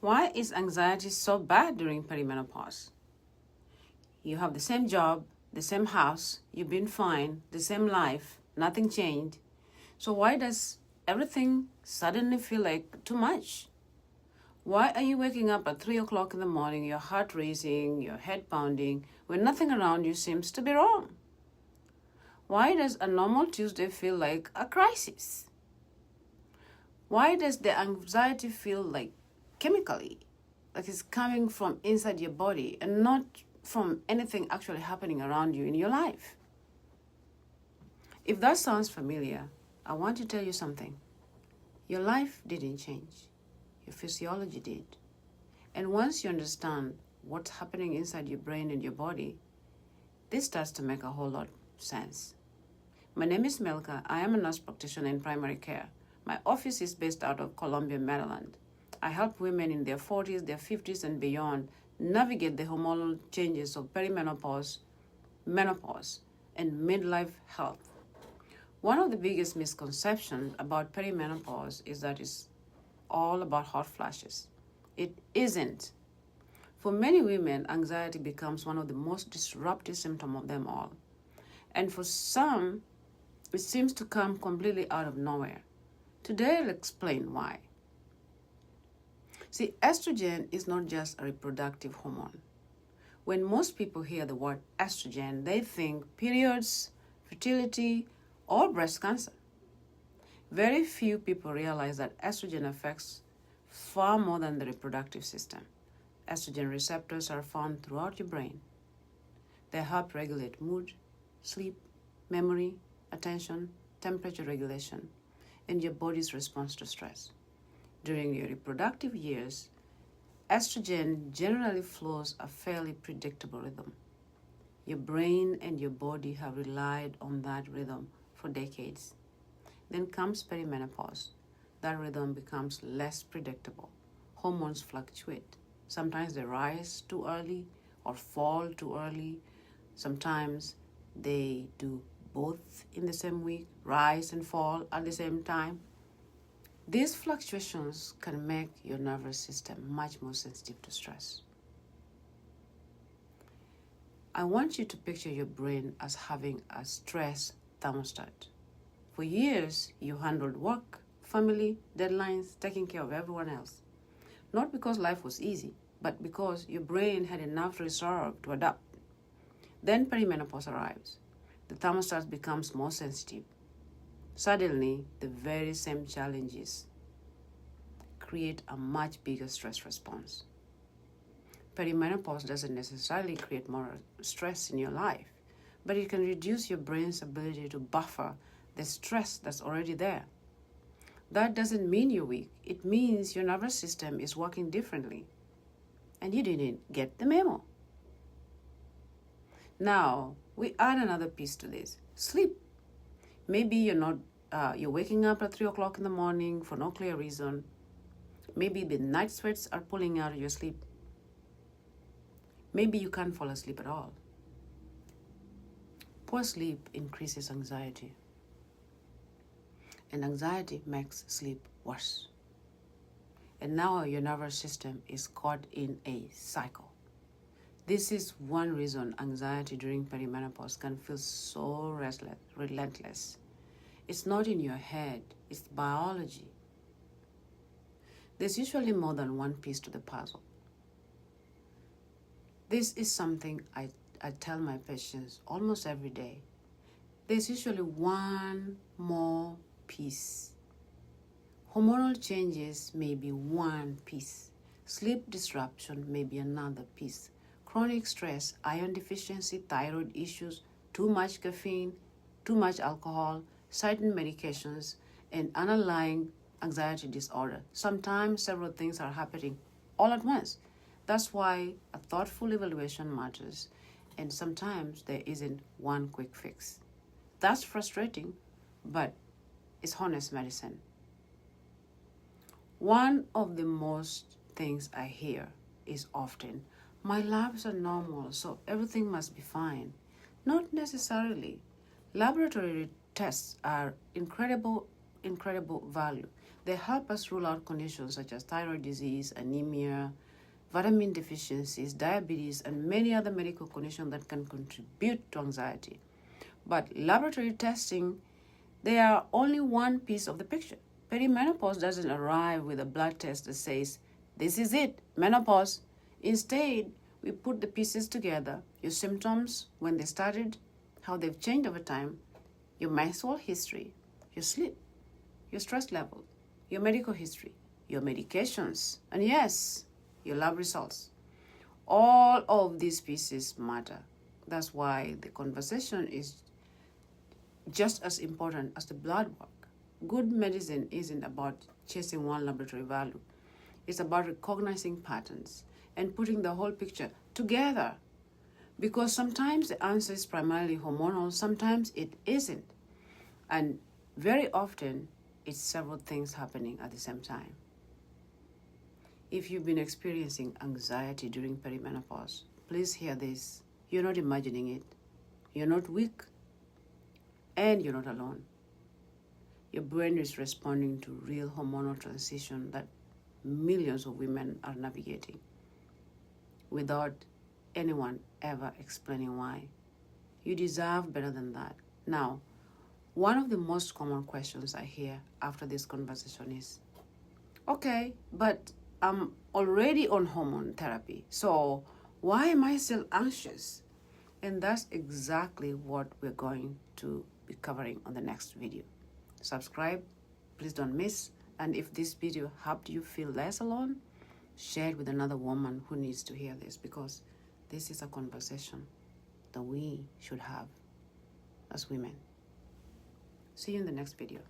Why is anxiety so bad during perimenopause? You have the same job, the same house, you've been fine, the same life, nothing changed. So why does everything suddenly feel like too much? Why are you waking up at 3 o'clock in the morning, your heart racing, your head pounding, when nothing around you seems to be wrong? Why does a normal Tuesday feel like a crisis? Why does the anxiety feel like chemically, like it's coming from inside your body and not from anything actually happening around you in your life? If that sounds familiar, I want to tell you something. Your life didn't change. Your physiology did. And once you understand what's happening inside your brain and your body, this starts to make a whole lot of sense. My name is Milca. I am a nurse practitioner in primary care. My office is based out of Columbia, Maryland. I help women in their 40s, their 50s, and beyond navigate the hormonal changes of perimenopause, menopause, and midlife health. One of the biggest misconceptions about perimenopause is that it's all about hot flashes. It isn't. For many women, anxiety becomes one of the most disruptive symptoms of them all. And for some, it seems to come completely out of nowhere. Today, I'll explain why. See, estrogen is not just a reproductive hormone. When most people hear the word estrogen, they think periods, fertility, or breast cancer. Very few people realize that estrogen affects far more than the reproductive system. Estrogen receptors are found throughout your brain. They help regulate mood, sleep, memory, attention, temperature regulation, and your body's response to stress. During your reproductive years, estrogen generally flows a fairly predictable rhythm. Your brain and your body have relied on that rhythm for decades. Then comes perimenopause. That rhythm becomes less predictable. Hormones fluctuate. Sometimes they rise too early or fall too early. Sometimes they do both in the same week, rise and fall at the same time. These fluctuations can make your nervous system much more sensitive to stress. I want you to picture your brain as having a stress thermostat. For years, you handled work, family, deadlines, taking care of everyone else. Not because life was easy, but because your brain had enough reserve to adapt. Then perimenopause arrives. The thermostat becomes more sensitive. Suddenly, the very same challenges create a much bigger stress response. Perimenopause doesn't necessarily create more stress in your life, but it can reduce your brain's ability to buffer the stress that's already there. That doesn't mean you're weak. It means your nervous system is working differently, and you didn't get the memo. Now, we add another piece to this. Sleep. Maybe you're waking up at 3 o'clock in the morning for no clear reason. Maybe the night sweats are pulling out of your sleep. Maybe you can't fall asleep at all. Poor sleep increases anxiety, and anxiety makes sleep worse. And now your nervous system is caught in a cycle. This is one reason anxiety during perimenopause can feel so relentless. It's not in your head, it's biology. There's usually more than one piece to the puzzle. This is something I tell my patients almost every day. There's usually one more piece. Hormonal changes may be one piece. Sleep disruption may be another piece. Chronic stress, iron deficiency, thyroid issues, too much caffeine, too much alcohol, certain medications, and underlying anxiety disorder. Sometimes several things are happening all at once. That's why a thoughtful evaluation matters, and sometimes there isn't one quick fix. That's frustrating, but it's honest medicine. One of the most things I hear is often, my labs are normal, so everything must be fine. Not necessarily. Laboratory tests are incredible value, They help us rule out conditions such as thyroid disease, anemia, vitamin deficiencies, diabetes, and many other medical conditions that can contribute to anxiety. But laboratory testing, they are only one piece of the picture. Perimenopause doesn't arrive with a blood test that says, this is it, menopause. Instead, we put the pieces together, your symptoms, when they started, how they've changed over time, your menstrual history, your sleep, your stress level, your medical history, your medications, and yes, your lab results. All of these pieces matter. That's why the conversation is just as important as the blood work. Good medicine isn't about chasing one laboratory value. It's about recognizing patterns and putting the whole picture together. Because sometimes the answer is primarily hormonal, sometimes it isn't. And very often, it's several things happening at the same time. If you've been experiencing anxiety during perimenopause, please hear this. You're not imagining it. You're not weak. And you're not alone. Your brain is responding to real hormonal transition that millions of women are navigating without anyone ever explaining why. You deserve better than that. Now, one of the most common questions I hear after this conversation is, okay, but I'm already on hormone therapy, so why am I still anxious? And that's exactly what we're going to be covering on the next video. Subscribe, please don't miss. And if this video helped you feel less alone, share it with another woman who needs to hear this, because this is a conversation that we should have as women. See you in the next video.